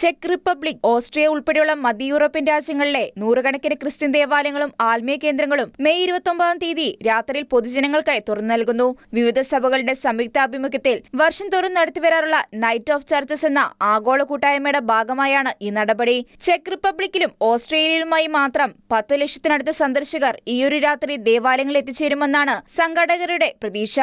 Check republic, Austria ഉൾപ്പെടെയുള്ള മധ്യ European രാജ്യങ്ങളിലെ നൂറുകണക്കിന് ക്രിസ്ത്യൻ ദേവാലയങ്ങളും ആത്മീയ കേന്ദ്രങ്ങളും മെയ് 29-ാം തീയതി രാത്രിയിൽ പൊതുജനങ്ങൾക്കായി തുറന്നു നൽകുന്നു. വിവിധ സഭകളുടെ സംയുക്താഭിമുഖ്യത്തിൽ വർഷം തോറും നടത്തിവരാറുള്ള നൈറ്റ് ഓഫ് ചർച്ചസ് എന്ന ആഗോള കൂട്ടായ്മയുടെ ഭാഗമായാണ് ഈ നടപടി. ചെക്ക് റിപ്പബ്ലിക്കിലും ഓസ്ട്രേലിയയിലുമായി മാത്രം 10 ലക്ഷത്തിനടുത്ത് സന്ദർശകർ ഈയൊരു രാത്രി ദേവാലയങ്ങളിൽ എത്തിച്ചേരുമെന്നാണ് സംഘാടകരുടെ പ്രതീക്ഷ.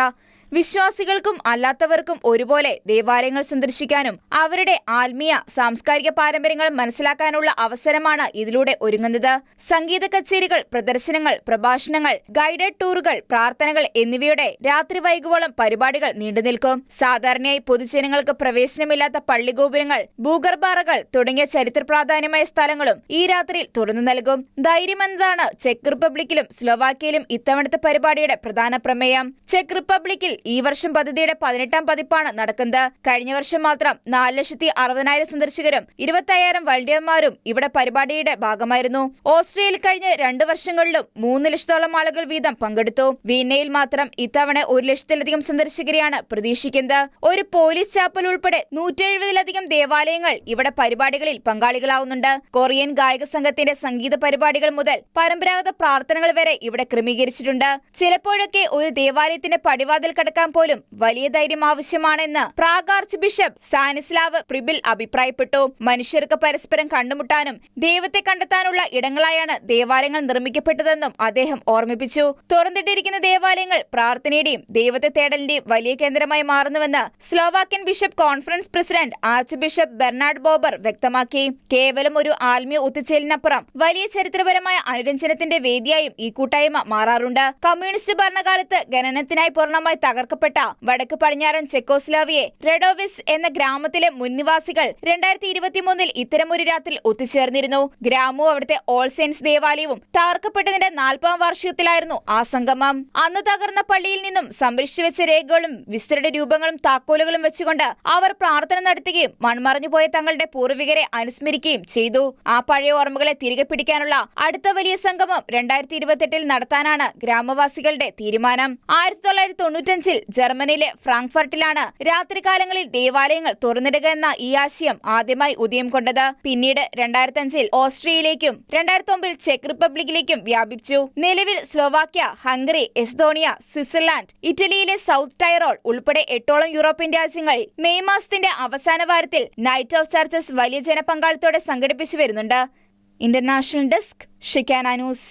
വിശ്വാസികൾക്കും അല്ലാത്തവർക്കും ഒരുപോലെ ദേവാലയങ്ങൾ സന്ദർശിക്കാനും അവരുടെ ആത്മീയ സാംസ്കാരിക പാരമ്പര്യങ്ങൾ മനസ്സിലാക്കാനുള്ള അവസരമാണ് ഇതിലൂടെ ഒരുങ്ങുന്നത്. സംഗീത കച്ചേരികൾ, പ്രദർശനങ്ങൾ, പ്രഭാഷണങ്ങൾ, ഗൈഡഡ് ടൂറുകൾ, പ്രാർത്ഥനകൾ എന്നിവയുടെ രാത്രി വൈകുവോളം പരിപാടികൾ നീണ്ടുനിൽക്കും. സാധാരണയായി പൊതുജനങ്ങൾക്ക് പ്രവേശനമില്ലാത്ത പള്ളിഗോപുരങ്ങൾ, ഭൂഗർഭാറകൾ തുടങ്ങിയ ചരിത്ര പ്രാധാന്യമായ സ്ഥലങ്ങളും ഈ രാത്രിയിൽ തുറന്നു നൽകും. ധൈര്യമെന്നതാണ് ചെക്ക് റിപ്പബ്ലിക്കിലും സ്ലോവാക്യയിലും ഇത്തവണത്തെ പരിപാടിയുടെ പ്രധാന പ്രമേയം. ചെക്ക് റിപ്പബ്ലിക്കിൽ ഈ വർഷം പദ്ധതിയുടെ 18-ാം പതിപ്പാണ് നടക്കുന്നത്. കഴിഞ്ഞ വർഷം മാത്രം 4,60,000 സന്ദർശകരും 25,000 വളണ്ടിയർമാരും ഇവിടെ പരിപാടിയുടെ ഭാഗമായിരുന്നു. ഓസ്ട്രേലിയയിൽ കഴിഞ്ഞ 2 വർഷങ്ങളിലും 3 ലക്ഷത്തോളം ആളുകൾ വീതം പങ്കെടുത്തു. വീനയിൽ മാത്രം ഇത്തവണ 1 ലക്ഷത്തിലധികം സന്ദർശകരെയാണ് പ്രതീക്ഷിക്കുന്നത്. ഒരു പോലീസ് ചാപ്പൽ ഉൾപ്പെടെ 170-ലധികം ദേവാലയങ്ങൾ ഇവിടെ പരിപാടികളിൽ പങ്കാളികളാവുന്നുണ്ട്. കൊറിയൻ ഗായക സംഘത്തിന്റെ സംഗീത പരിപാടികൾ മുതൽ പരമ്പരാഗത പ്രാർത്ഥനകൾ വരെ ഇവിടെ ക്രമീകരിച്ചിട്ടുണ്ട്. ചിലപ്പോഴൊക്കെ ഒരു ദേവാലയത്തിന്റെ പടിവാതിൽ കടക്കാൻ പോലും വലിയ ധൈര്യം ആവശ്യമാണെന്ന് പ്രാഗ് ആർച്ച് ബിഷപ്പ് സാനിസ്ലാവ് പ്രിബിൽ അഭിപ്രായപ്പെട്ടു. മനുഷ്യർക്ക് പരസ്പരം കണ്ടുമുട്ടാനും ദൈവത്തെ കണ്ടെത്താനുള്ള ഇടങ്ങളായാണ് ദേവാലയങ്ങൾ നിർമ്മിക്കപ്പെട്ടതെന്നും അദ്ദേഹം ഓർമ്മിപ്പിച്ചു. തുറന്നിട്ടിരിക്കുന്ന ദേവാലയങ്ങൾ പ്രാർത്ഥനയുടെയും ദൈവത്തെ തേടലിന്റെയും വലിയ കേന്ദ്രമായി മാറുന്നുവെന്ന് Slovakian bishop conference president archbishop Bernard Bober വ്യക്തമാക്കി. കേവലം ഒരു ആത്മീയ ഒത്തുചേരലിനപ്പുറം വലിയ ചരിത്രപരമായ അനുരഞ്ജനത്തിന്റെ വേദിയായും ഈ കൂട്ടായ്മ മാറാറുണ്ട്. കമ്മ്യൂണിസ്റ്റ് ഭരണകാലത്ത് ഖനനത്തിനായി പൂർണ്ണമായി തകർക്കപ്പെട്ട വടക്ക് പടിഞ്ഞാറൻ ചെക്കോസ്ലോവിയെ റെഡോവിസ് എന്ന ഗ്രാമത്തിലെ മുൻനിവാസികൾ 2023-ൽ ഇത്തരമൊരു രാത്രി ഒത്തുചേർന്നിരുന്നു. ഗ്രാമവും അവിടുത്തെ ഓൾ സെയിൻസ് ദേവാലയവും തകർക്കപ്പെട്ടതിന്റെ 40-ാം വാർഷികത്തിലായിരുന്നു ആ സംഗമം. അന്ന് തകർന്ന പള്ളിയിൽ നിന്നും സംരക്ഷിച്ചു വെച്ച രേഖകളും വിസ്തൃത രൂപങ്ങളും താക്കോലുകളും വെച്ചുകൊണ്ട് അവർ പ്രാർത്ഥന നടത്തുകയും മൺമറഞ്ഞുപോയ തങ്ങളുടെ പൂർവികരെ അനുസ്മരിക്കുകയും ചെയ്തു. ആ പഴയ ഓർമ്മകളെ തിരികെ പിടിക്കാനുള്ള അടുത്ത വലിയ സംഗമം 2028-ൽ നടത്താനാണ് ഗ്രാമവാസികളുടെ തീരുമാനം. 1995-ൽ ജർമ്മനിയിലെ ഫ്രാങ്ക്ഫർട്ടിലാണ് രാത്രികാലങ്ങളിൽ ദേവാലയങ്ങൾ തുറന്നിടുക എന്ന ഈ ആശയം ആദ്യമായി ഉദയം കൊണ്ടത്. പിന്നീട് 2005-ൽ ഓസ്ട്രിയയിലേക്കും 2009-ൽ ചെക്ക് റിപ്പബ്ലിക്കിലേക്കും വ്യാപിച്ചു. നിലവിൽ സ്ലോവാക്യ, ഹംഗറി, എസ്തോണിയ, സ്വിറ്റ്സർലാൻഡ്, ഇറ്റലിയിലെ സൗത്ത് ടൈറോൾ ഉൾപ്പെടെ 8ഓളം യൂറോപ്യൻ രാജ്യങ്ങളിൽ മെയ് മാസത്തിന്റെ അവസാന വാരത്തിൽ നൈറ്റ് ഓഫ് ചർച്ചസ് വലിയ ജനപങ്കാളിത്തോടെ സംഘടിപ്പിച്ചു വരുന്നുണ്ട്. International desk, Shekinah news.